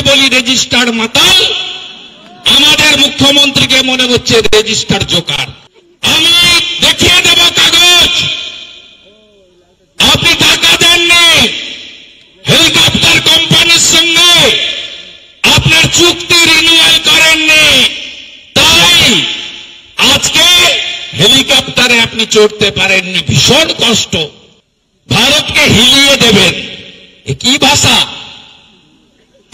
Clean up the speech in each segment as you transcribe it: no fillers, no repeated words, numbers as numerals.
বলি রেজিস্টার্ড মাতাল, আমাদের মুখ্যমন্ত্রীকে মনে হচ্ছে রেজিস্টার্ড জোকার। আমি দেখিয়ে দেব কাগজ, আপনি টাকা দেননি, হেলিকপ্টার কোম্পানির সঙ্গে আপনার চুক্তি রিনিউয়াল করেননি, তাই আজকে হেলিকপ্টারে আপনি চড়তে পারেননি। ভীষণ কষ্ট, ভারতকে হিলিয়ে দেবেন। কি ভাষা!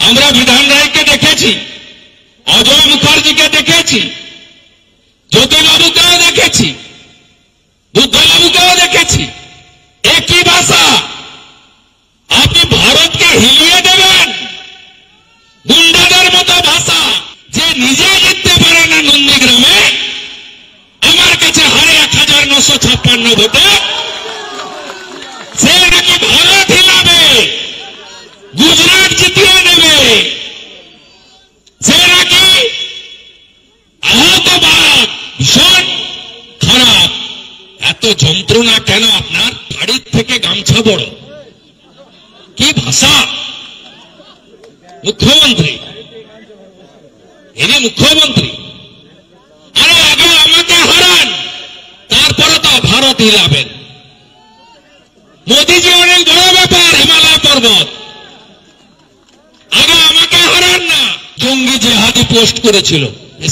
আমরা বিধান রায়কে দেখেছি, অজয় মুখার্জিকে দেখেছি, জ্যোতিবাবুকেও দেখেছি, বুদ্ধবাবুকেও দেখেছি। একই ভাষা, আপনি ভারতকে হিলিয়ে দেবেন। গুন্ডাদের মতো ভাষা, যে নিজে জিততে পারে না নন্দীগ্রামে, আমার কাছে হারে 1956 ভোটে, সে নাকি ভারত হিলাবে, গুজরাট জিতিয়ে নেবে, সে নাকি আহতবাদ। ভীষণ খারাপ। এত যন্ত্রণা কেন আপনার? বাড়ির থেকে গামছা বড়। কি ভাষা! মুখ্যমন্ত্রী, ইনি মুখ্যমন্ত্রী। আরে আগে আমাকে হারান, তারপরে তো ভারত হিলাবেন। মোদীজি অনেক বড় ব্যাপার, হিমালয় পর্বত। আগে আমাকে হারান না। জঙ্গি জেহাদি পোস্ট করেছিল,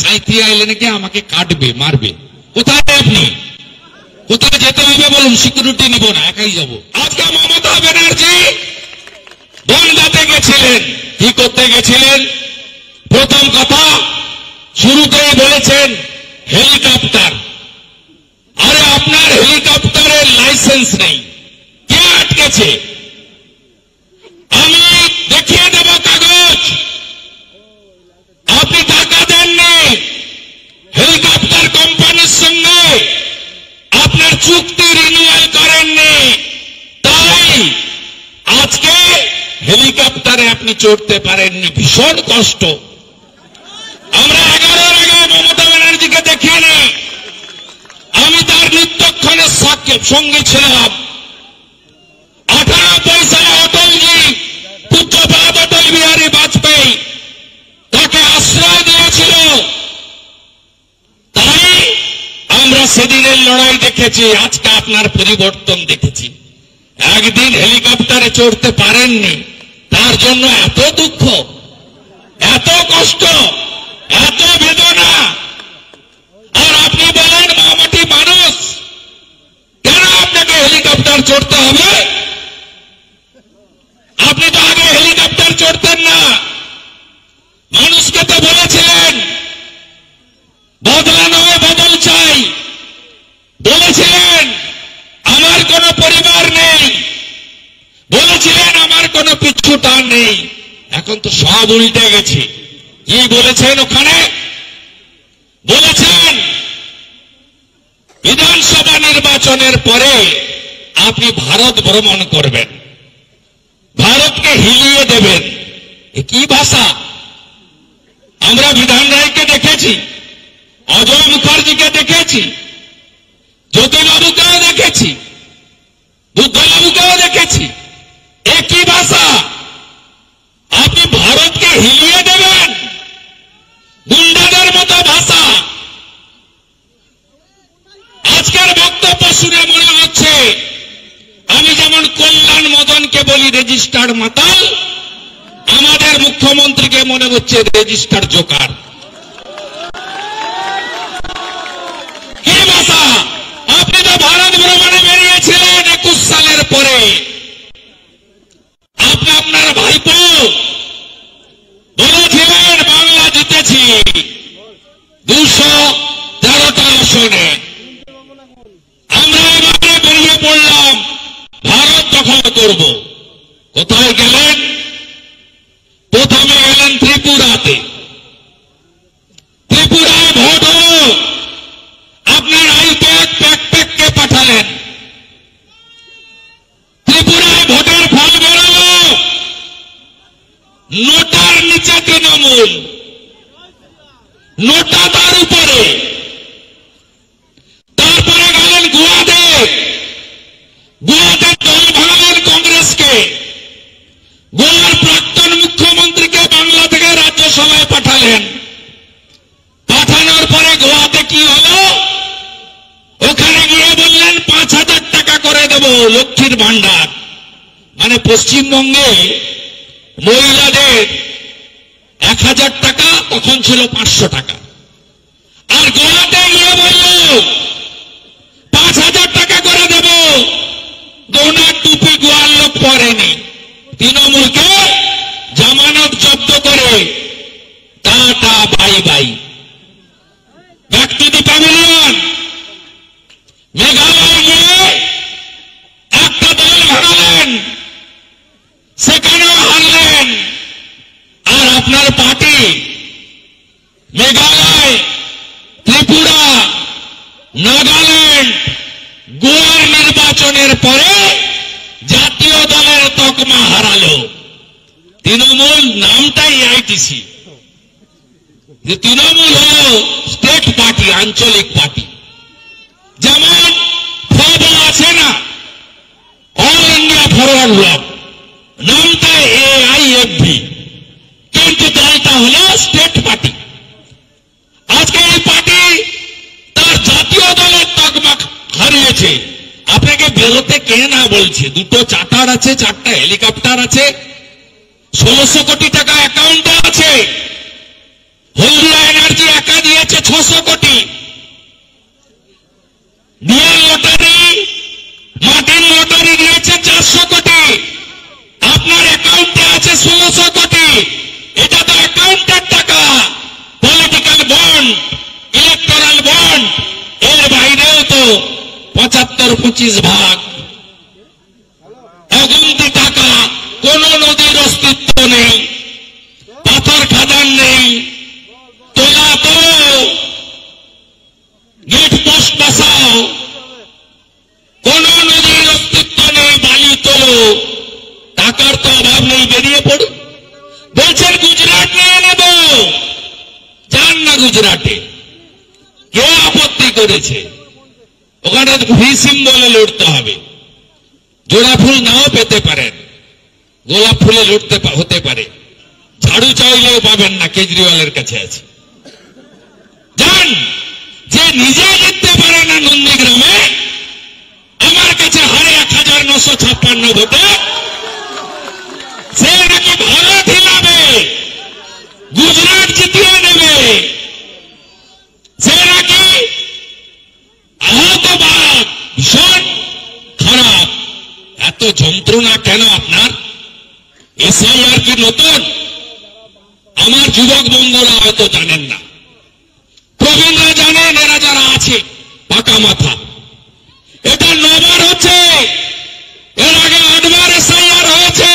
সাঁইথিয়া এলে নাকি আমাকে কাটবে, মারবে। কোথায় আপনি? কোথায় যেতে হবে বলুন? সিকিউরিটি নিব না, একাই যাব। আজকে মমতা ব্যানার্জি বনগাঁতে গেছিলেন। কি করতে গেছিলেন? প্রথম কথা, শুরুতেই বলেছেন হেলিকপ্টার। আরে আপনার হেলিকপ্টারের লাইসেন্স নেই, কে আটকেছে? আমি দেখিয়ে দেব কাগজ, আপনি টাকা দেননি, হেলিকপ্টার কোম্পানির সঙ্গে আপনার চুক্তি রিনিউয়াল করেননি, তাই আজকে হেলিকপ্টারে আপনি চড়তে পারেননি। ভীষণ কষ্ট। আমরা 11-র আগে মমতা ব্যানার্জিকে দেখিনি, আমি তার নিত্যক্ষণের সঙ্গে ছিলাম। 98 সালে অটলজি, পূজ্যপাদ অটল বিহারী বাজপেয়ী তাকে আশ্রয় দিয়েছিল, তাই আমরা সেদিনের লড়াই দেখেছি। আজকে আপনার পরিবর্তন দেখেছি। একদিন হেলিকপ্টারে চড়তে পারেননি, তার জন্য এত দুঃখ, এত কষ্ট, এত বেদনা। আর আপনি বলেন মামাটি মানুষ, কেন আপনাকে হেলিকপ্টার চড়তে হবে? আপনি তো আগে হেলিকপ্টার চড়তেন না। মানুষকে তো বলেছিলেন বদলা নয় বদল চাই, বলেছিলেন আমার কোনো পরিবার নেই, বলেছিলেন আমার কোনো পিছু টান নেই। এখন তো সব উল্টে গেছে। কি বলেছেন ওখানে? বলেছেন বিধানসভা নির্বাচনের পরে আপনি ভারত ভ্রমণ করবেন, ভারতকে হিলিয়ে দেবেন। কি ভাষা! আমরা বিধান রায়কে দেখেছি, অজয় মুখার্জিকে দেখেছি, জ্যোতিবাবুকেও দেখেছি, বুদ্ধবাবুকেও দেখেছি। একই ভাষা, আপনি ভারতকে হিলিয়ে দেবেন। গুন্ডাদের মতো ভাষা। আজকের বক্তব্য শুনে মনে হচ্ছে আমি যেমন কল্যাণ মদনকে বলি রেজিস্টার্ড মাতাল, আমাদের মুখ্যমন্ত্রীকে মনে হচ্ছে রেজিস্টার্ড জোকার। কি ভাষা! আপনি তো ভারত ভ্রমণে বেরিয়েছিলেন 21 সালের পরে। আপনি আপনার ভাইপো বলেছিলেন বাংলা জিতেছি 213টা আসনে। আমরা এবারে বেরিয়ে পড়লাম ভারত দখল করব। কোথায় গেলেন? প্রথমে গেলেন ত্রিপুরাতে। ত্রিপুরায় ভোট হল, আপনার আইপ্যাক প্যাকপ্যাককে পাঠালেন। ত্রিপুরায় ভোটের ফল বেরোল, নোটার নিচে তৃণমূল, নোটা তার উপরে। তারপরে গেলেন গোয়াতে, গোয়াতে দল ভাঙলেন কংগ্রেসকে। গোয়ার প্রাক্তন মুখ্যমন্ত্রীকে বাংলাদেশ লক্ষ্মীর ভান্ডার, মানে পশ্চিমবঙ্গে মহিলাদের 1000 টাকা, তখন ছিল 500 টাকা। আর গোয়াতে গিয়ে বলল 5000 টাকা করে দেব, দোনা টুপি গোয়ার লোক পরেনি। তৃণমূলকে জামানত জব্দ করে tata bye bye. Back to the pavilion. Meghalaya গিয়ে একটা দল হারালেন, সেখানেও হারলেন। আর আপনার পার্টি মেঘালয়, ত্রিপুরা, নাগাল্যান্ড, গোয়ার নির্বাচনের পরে জাতীয় দলের তকমা হারালো। তৃণমূল নামটাই আইটিসি, তৃণমূল হল স্টেট পার্টি, আঞ্চলিক পার্টি। যেমন ফব আছে না, অল ইন্ডিয়া ফরওয়ার্ড ব্লক, নামটা AIFB, কিন্তু দলটা হল স্টেট পার্টি। আজকে এই পার্টি তার জাতীয় দলের তকমা হারিয়েছে। আপনাকে বেরোতে কে না বলছে? দুটো চার্টার আছে, 4টা হেলিকপ্টার আছে, 1600 কোটি টাকা অ্যাকাউন্টে আছে। হলদিয়া এনার্জি একা দিয়েছে 600 কোটি। ডিএল লটারি, মার্টিন লটারি দিয়েছে 400 কোটি। আপনার অ্যাকাউন্টে আছে 1600 কোটি। এটা তো অ্যাকাউন্টের টাকা। পলিটিক্যাল বন্ড, ইলেকটোরাল বন্ড, এর বাইরেও তো 75-25 ভাগ। অগুন্তি টাকা, কোন নদীর অস্তিত্ব নেই, পাথর খাদান নেই, তোলা তো গেট পোস্ট বসাও, কোন নদীর অস্তিত্ব নেই, বালি তোলো, টাকার তো অভাব নেই, বেরিয়ে পড়ুন। বলছেন গুজরাট নিয়ে নেব, যান না গুজরাটে। কে আপত্তি করেছে? ওখানে ফি সিম্বলে লড়তে হবে। জোড়া ফুল নাও পেতে পারেন, গোলাপ ফুলে লড়তে হতে পারে। ঝাড়ু চাইলেও পাবেন না, কেজরিওয়ালের কাছে আছে। যান, যে নিজে জিততে পারে না নন্দীগ্রামে, আমার কাছে হারে 1956 ভোটে, সে নাকি ভারত হিলাবে, গুজরাট জিতিয়ে নেবে, সে নাকি আহত বাঘ, ভীষণ খারাপ। এত যন্ত্রণা কেন আপনার? এসআইআর কি নতুন? আমার যুবক বন্ধুরা হয়তো জানেন না, প্রবীণরা জানেন, এরা যারা আছে পাকা মাথা। এটা 9বার হচ্ছে, এর আগে 8বার এসআইআর হয়েছে।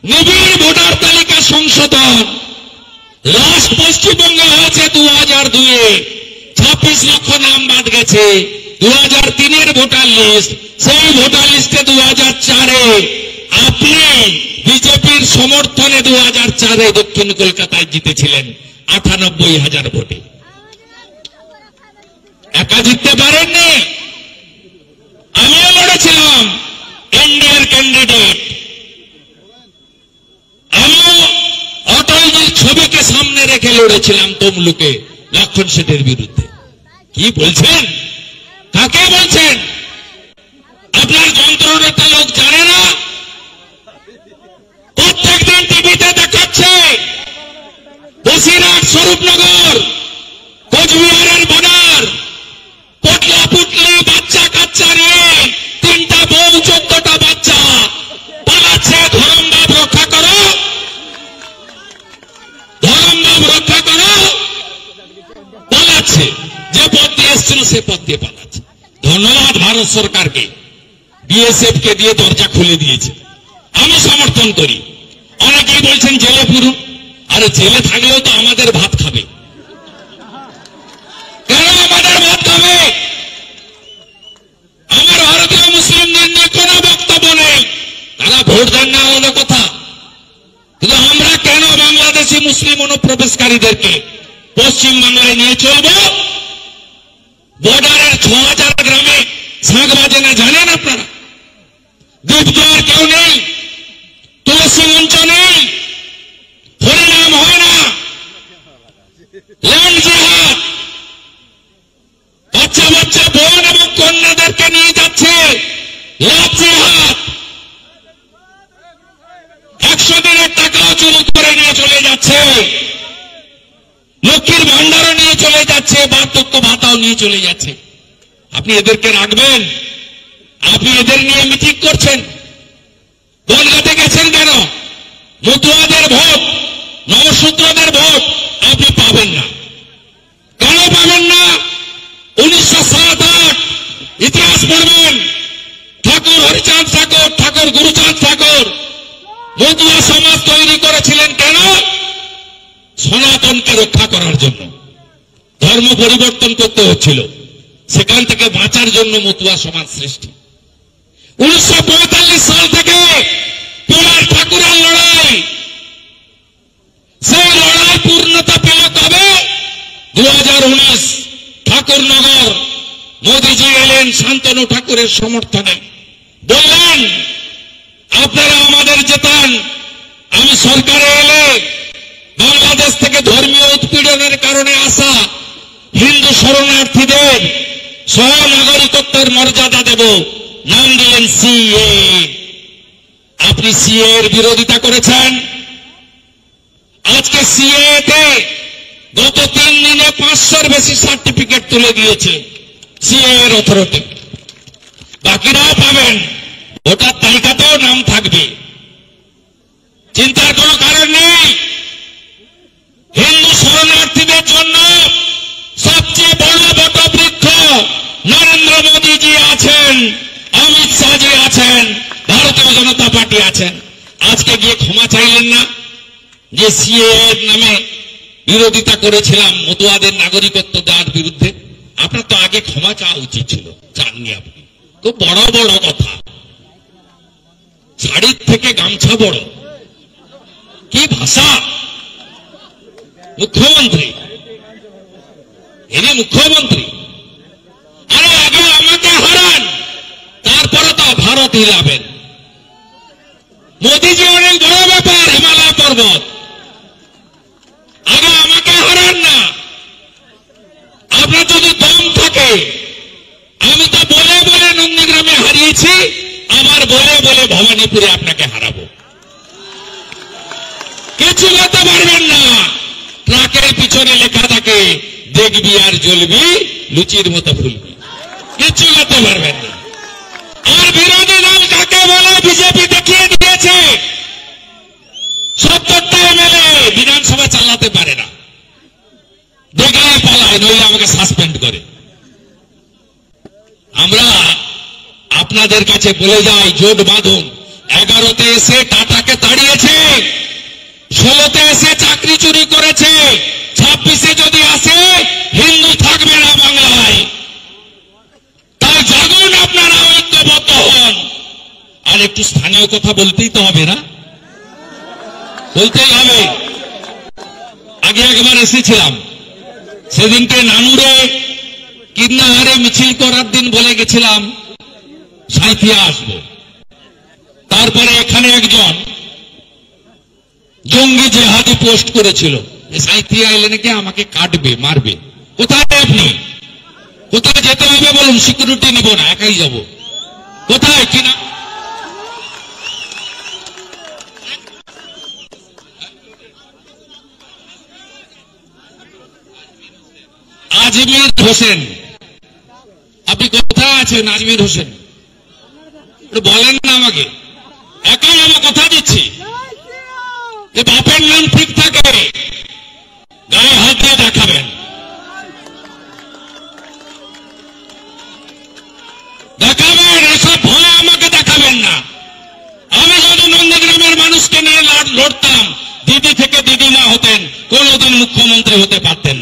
নিবিড় ভোটার তালিকা সংশোধন লাস্ট পশ্চিমবঙ্গে হয়েছে 2002-এ, 26 লক্ষ নাম বাদ গেছে। 2003-এর ভোটার লিস্ট, সেই ভোটার লিস্টে 2004-এ আপনি বিজেপির সমর্থনে 2004-এ দক্ষিণ কলকাতায় জিতেছিলেন 98,000 ভোটে। একা জিততে পারেননি। আমিও লড়েছিলাম, এনডিএর ক্যান্ডিডেট। আমিও অটলজির ছবিকে সামনে রেখে লড়েছিলাম তমলুকে লক্ষণ শেঠের বিরুদ্ধে। কি বলছেন? কাকে বলছেন? আপনার যন্ত্রণাটা লোক জানে না। প্রত্যেকদিন টিভিতে দেখাচ্ছে বসিরহাট, স্বরূপনগর, কোচবিহারের বর্ডার, পটলা পুটলি বাচ্চা কাচ্চা নিয়ে 3টা বউ, 14টা বাচ্চা পালাচ্ছে। ধরমবাব রক্ষা করো, ধরমবাব রক্ষা করো, পালাচ্ছে। যে পথ দিয়ে এসছিল সে পথ দিয়ে পালাচ্ছে। ধন্যবাদ ভারত সরকারকে, বিএসএফ কে দিয়ে দরজা খুলে দিয়েছে। আমি সমর্থন করি। অনেকেই বলছেন জেলে পুরুন। আরে জেলে থাকলেও তো আমাদের ভাত খাবে। কেন আমাদের ভাত খাবে? আমার ভারতীয় মুসলিমদের নিয়ে কোনো বক্তব্য নেই, তারা ভোট দেন না হলো কথা। কিন্তু আমরা কেন বাংলাদেশি মুসলিম অনুপ্রবেশকারীদেরকে পশ্চিম বাংলায় নিয়ে চলব? বর্ডারের 6000 গ্রামে শাঁখ বাজে না, জানেন আপনারা? দ্বীপজোয়ার কেউ নেই, তুলসী মঞ্চ নেই, হরিনাম হয় না, ল্যান্ড জিহাদ। বাচ্চা বাচ্চা বোন এবং কন্যাদেরকে নিয়ে যাচ্ছে টাকাও চুরি করে নিয়ে চলে যাচ্ছে, লক্ষ্মীর ভান্ডারও নিয়ে চলে যাচ্ছে, বার্ধক্য ভাতাও নিয়ে চলে যাচ্ছে। আপনি এদেরকে রাখবেন? আপনি এদের নিয়ে মিটিং করছেন। বনগাঁতে গেছেন কেন? মতুয়াদের ভোট, নবসূত্রদের ভোট আপনি পাবেন না। কেন পাবেন না? 1907-8 ইতিহাস পড়বেন। ঠাকুর হরিচাঁদ ঠাকুর, ঠাকুর গুরুচাঁদ ঠাকুর মতুয়া সমাজ তৈরি করেছিলেন কেন? সনাতনকে রক্ষা করার জন্য। ধর্ম পরিবর্তন করতে হচ্ছিল, সেখান থেকে বাঁচার জন্য মতুয়া সমাজ সৃষ্টি। 1945 সাল থেকে পোলার ঠাকুরের লড়াই, সেই লড়াই পূর্ণতা পেল কবে? 2019 ঠাকুরনগর মোদীজি এলেন শান্তনু ঠাকুরের সমর্থনে, বললেন আপনারা আমাদের জেতান, আমি সরকারে এলে বাংলাদেশ থেকে ধর্মীয় উৎপীড়নের কারণে আসা হিন্দু শরণার্থীদের সহ নাগরিকত্বের মর্যাদা দেব। নাম দিলেন সিএ। আপনি সিএ এর বিরোধিতা করেছেন। আজকে সিএ তে গত 3 দিনে 500-র বেশি সার্টিফিকেট তুলে দিয়েছে সিএ এর অথরিটি। বাকিরাও পাবেন, ভোটার তালিকাতেও নাম থাকবে। চিন্তার কোনো কারণ নেই। হিন্দু শরণার্থীদের জন্য সবচেয়ে বড় বটবৃক্ষ নরেন্দ্র মোদীজি আছেন, অমিত শাহজি আছেন, ভারতীয় জনতা পার্টি আছেন। আজকে গিয়ে ক্ষমা চাইলেন না যে সিএ এর নামে বিরোধিতা করেছিলাম মতুয়াদের নাগরিকত্ব দেওয়ার বিরুদ্ধে? আপনার তো আগে ক্ষমা চাওয়া উচিত ছিল, চাননি আপনি। খুব বড় বড় কথা, শাড়ির থেকে গামছা বড়, কি ভাষা! মুখ্যমন্ত্রী, ইনি মুখ্যমন্ত্রী। আরে আগে আমাকে হারান, তারপরে তো ভারত হিলাবেন। মোদীজি অনেক বড় ব্যাপার, হিমালয় পর্বত। আগে আমাকে হারান না। আপনার যদি দম থাকে, আমি তো বলে বলে নন্দীগ্রামে হারিয়েছি, আবার বলে বলে ভবানীপুরে আপনাকে হারাবো। কিছু করতে পারবেন না। ট্রাকের পিছনে লেখা থাকে দেখবি আর জ্বলবি, লুচির মতো ফুলবি। কিছু করতে পারবেন না। আর বিরোধী দল কাকে বলে বিজেপি দেখিয়ে দিয়েছে। 70টা এমএলএ বিধানসভা চালাতে পারে না, দেখলে পালায়, নইলে আমাকে সাসপেন্ড করে। আমরা আপনাদের কাছে বলে যাই, জোট বাঁধুন। 11তে এসে টাটাকে তাড়িয়েছে, 16তে এসে চাকরি চুরি করেছে, 26-এ যদি আসে হিন্দু থাকবে না বাংলায়। তাই জাগুন, আপনারা ঐক্যবদ্ধ হন। আর একটু স্থানীয় কথা বলতেই তো হবে না? বলতেই হবে। আগে একবার এসেছিলাম, সেদিনকে নানুরে কিন্নাহারে মিছিল করার দিন বলে গেছিলাম সাঁইথিয়া আসবো। তারপরে এখানে একজন জঙ্গি জেহাদি পোস্ট করেছিল, সাঁইথিয়া এলে নাকি আমাকে কাটবে, মারবে। কোথায় আপনি? কোথায় যেতে হবে বলুন, সিকিউরিটি নিব না, একাই যাব। কোথায়? কিনা আজমির হোসেন। আপনি কোথায় আছেন আজমির হোসেন? বলেন না আমাকে, একাই আমার কথা দিচ্ছি। যে বাপের নাম ঠিক থাকে, গায়ে হাত দিয়ে দেখাবেন। দেখাবেন, এসব ভয় আমাকে দেখাবেন না। আমি যদি নন্দীগ্রামের মানুষকে নিয়ে লড়তাম, দিদি থেকে দিদি না হতেন, কোনদিন মুখ্যমন্ত্রী হতে পারতেন